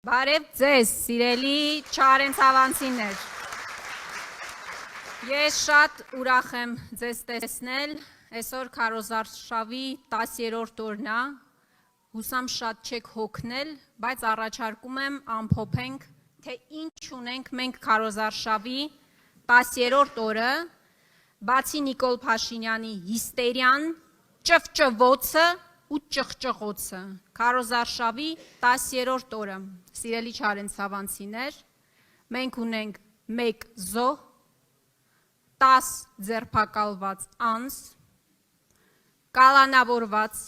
Բարև ձեզ, սիրելի չարենցավանցիներ։ Ես շատ ուրախ եմ ձեզ տեսնել, այսօր քարոզարշավի 10-րդ օրն է, հուսամ շատ չեք հոգնել, բայց առաջարկում եմ ամփոփենք, թե ինչ ունենք մենք քարոզարշավի 10-րդ օրը, բացի Նիկոլ Փաշինյանի հիստերիան, ճվճվոցը ու ճղճղոցը, քարոզարշավի 10-րդ օրը, սիրելի չարենցավանցիներ, մենք ունենք 1 զոհ, 10 ձերբակալված անձ, կալանավորված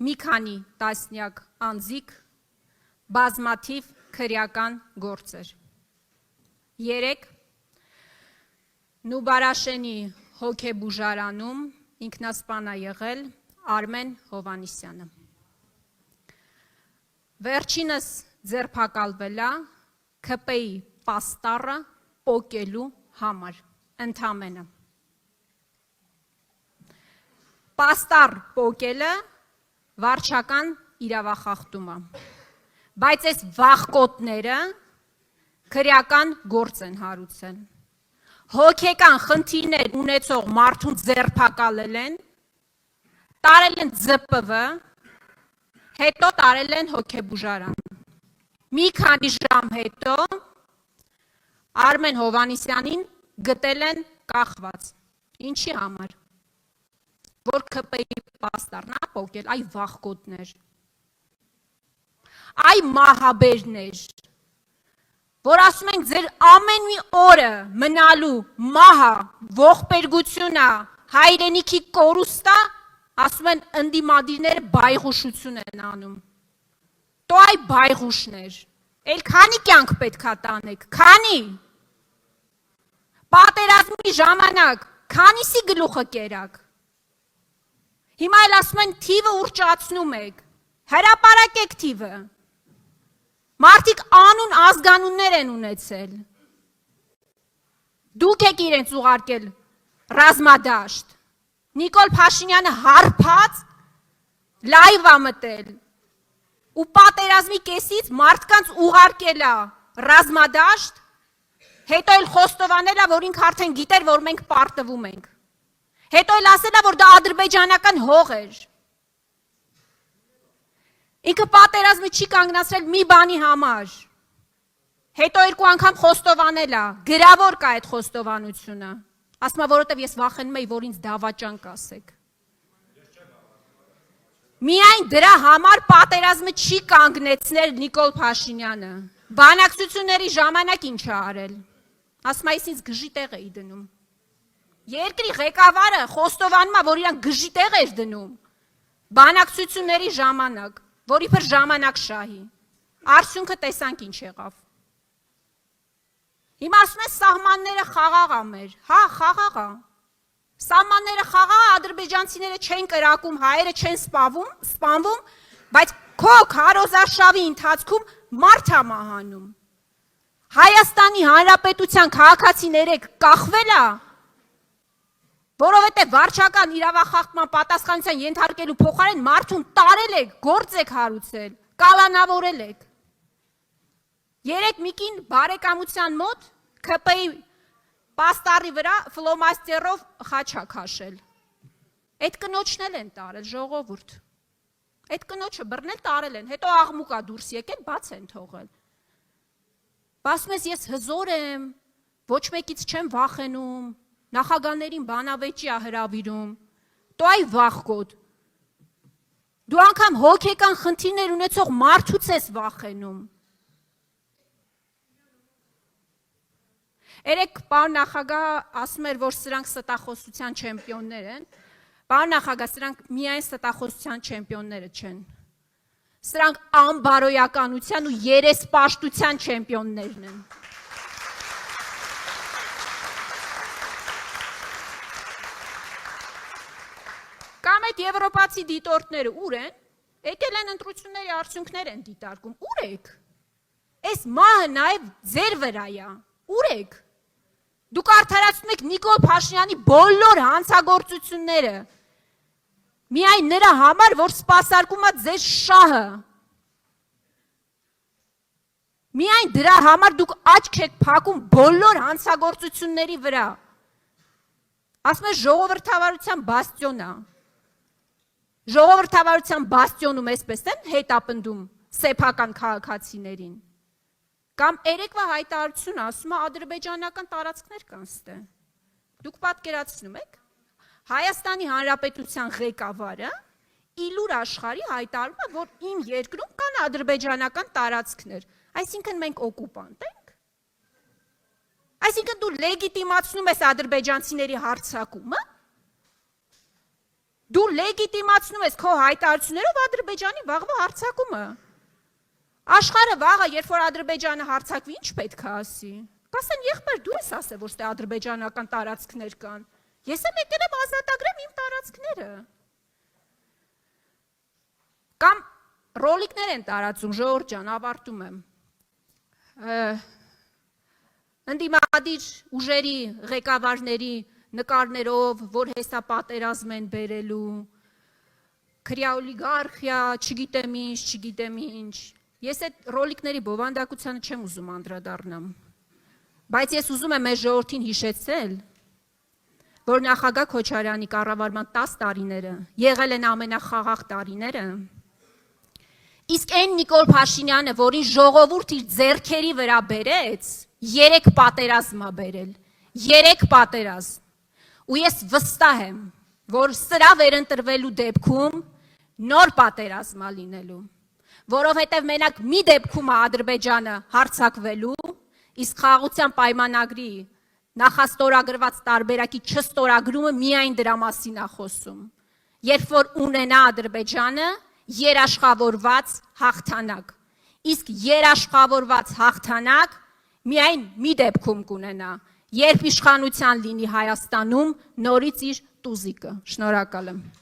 մի քանի տասնյակ անձիկ, բազմաթիվ քրեական գործեր։ 3 Նուբարաշենի հոգեբուժարանում ինքնասպան է եղել Արմեն Հովհաննիսյանը։ Վերջինս ձերբակալվել է ՔՊ-ի պաստառը պոկելու համար, ընդամենը։ Պաստառ պոկելը վարչական իրավախախտում է, բայց այս վախկոտները քրեական գործ են հարուցել։ Հոգեկան խնդիրներ ունեցող մարդուն ձերբակալել են, տարել են ԶՊՎ, հետո տարել են հոգեբուժարան։ Մի քանի ժամ հետո Արմեն Հովհաննիսյանին գտել են կախված։ Ինչի համար? Որ ՔՊ-ի պաստառն է պոկել, այ վախկոտներ, այ մահաբերներ, որ ասում ենք ձեր ամեն մի օրը մնալու մահը, ողբերգությունը, հայրենիքի կորուստը, ասում են ընդդիմադիրները բայղուշություն են անում։ Տո այ բայղուշներ, էլ քանի կյանք պետք է տանեք, քանի պատերազմի ժամանակ, քանիսի գլուխը կերակ։ Հիմա էլ ասում են թիվը ուռճացնում եք, հրապարակեք թիվը։ Մարդիկ անուն ազգանուններ են ունեցել։ Դուք եք իրենց ուղարկել ռազմադաշտ։ Նիկոլ Փաշինյանը հարբած լայվ է մտել ու պատերազմի կեսից մարդկանց ուղարկել է ռազմադաշտ, հետո էլ խոստովանել է, որ ինքը արդեն գիտեր, որ մենք պարտվում ենք։ Հետո էլ ասել է, որ դա ադրբեջանական հող էր։ Ինքը պատերազմը չի կանգնացրել մի բանի համար։ Հետո 2 անգամ խոստովանել է, գրավոր կա այդ խոստովանությունը։ Ասում է, որովհետև ես վախենում եի, որ ինձ դավաճան կասեք։ Միայն դրա համար պատերազմը չի կանգնեցնել Նիկոլ Փաշինյանը։ Բանակցությունների ժամանակ ինչ է արել։ Ասում է, ես ինձ գժի տեղ էի դնում։ Երկրի ղեկավարը խոստովանում է, որ իրան գժի տեղ էր դնում։ Բանակցությունների ժամանակ, որ իբր ժամանակ շահի։ Արդյունքը տեսանք ինչ եղավ։ Հիմա ասում են սահմանները խաղաղ է մեր, հա, խաղաղ է։ Սահմանները խաղաղ է, ադրբեջանցիները չեն կրակում, հայերը չեն սպանվում, բայց քո քարոզարշավի ընթացքում մարդ է մահանում։ Հայաստանի Հանրապետության քաղաքացիները կախվել է, որովհետև վարչական իրավախախտման պատասխանատվության ենթարկելու փոխարեն մարդուն տարել եք, գործ եք հարուցել, կալանավորել եք։ 3 միկին բարեկամության մոտ ՔՊ-ի պաստառի վրա ֆլոմաստերով խաչ է քաշել։ Այդ կնոջն էլ են տարել, ժողովուրդ։ Այդ կնոջը բռնել տարել են, հետո աղմուկ է դուրս եկել, բաց են թողել։ Ասում ես, ես հզոր եմ, ոչ մեկից չեմ վախենում, նախագահներին բանավեճի է հրավիրում։ Տո այ վախկոտ։ Դու անգամ հոգեկան խնդիրներ ունեցող մարդուց ես վախենում։ Երեք պարոն նախագահ ասում էր, որ սրանք ստախոսության չեմպիոններ են։ Պարոն նախագահ, սրանք միայն ստախոսության չեմպիոնները չեն։ Սրանք անբարոյականության ու երեսպաշտության չեմպիոններն են։ Կամ այդ եվրոպացի դիտորդները ուր են, եկել են ընտրությունների արդյունքներ են դիտարկում, ուր եք։ Այս մահը նաև ձեր վրա է, ուր եք։ Դուք արդարացնում եք Նիկոլ Փաշինյանի բոլոր հանցագործությունները։ Միայն նրա համար, որ սպասարկում է ձեր շահը։ Միայն դրա համար դուք աչք եք փակում բոլոր հանցագործությունների վրա։ Ասում է ժողովրդավարության բաստիոնա։ Ժողովրդավարության բաստիոնում էսպես են հետապնդում սեփական քաղաքացիներին։ Կամ երեկվա հայտարարությունը ասում է ադրբեջանական տարածքներ կան ստե։ Դուք պատկերացնում եք, Հայաստանի Հանրապետության ղեկավարը իլուր աշխարհի հայտարարում է, որ իմ երկրում կան ադրբեջանական տարածքներ, այսինքն մենք օկուպանտ ենք։ Այսինքն դու լեգիտիմացնում ես ադրբեջանցիների հարձակումը։ Դու լեգիտիմացնում ես քո հայտարարություններով Ադրբեջանի վաղվա հարձակումը։ Աշխարհը վաղը, երբ որ Ադրբեջանը հարձակվի, ինչ պետք է ասի։ Կասեն, եղբայր, դու ես ասել, որ ստե ադրբեջանական տարածքներ կան։ Ես եմ եկել եմ ազատագրեմ իմ տարածքները։ Կամ ռոլիկներ են տարածում, ժողովուրդ ջան, ավարտում եմ։ Ընդդիմադիր ուժերի ղեկավարների նկարներով, որ հեսա պատերազմ են բերելու, քրյա օլիգարխիա, չգիտեմ ինչ։ Ես այդ ռոլիկների բովանդակությանը չեմ ուզում անդրադառնամ, բայց ես ուզում եմ մեր ժողովրդին հիշեցնել, որ նախագահ Քոչարյանի կառավարման 10 տարիները եղել են ամենախաղաղ տարիները, իսկ այն Նիկոլ Փաշինյանը, որին ժողովուրդ իր ձեռքերի վրա բերեց, 3 պատերազմ ա բերել, 3 պատերազմ, ու ես վստահ եմ, որ սրա վերընտրվելու դեպքում նոր պատերազմ ա լինելու, որովհետև մենակ մի դեպքում է Ադրբեջանը հարձակվելու, իսկ խաղաղության պայմանագրի նախաստորագրված տարբերակի չստորագրումը միայն դրա մասին է խոսում, երբ որ ունենա Ադրբեջանը երաշխավորված հաղթանակ, իսկ երաշխավորված հաղթանակ միայն մի դեպքում կունենա, երբ իշխանության լինի Հայաստանում նորից իր տուզիկը։ Շնորհակալ եմ։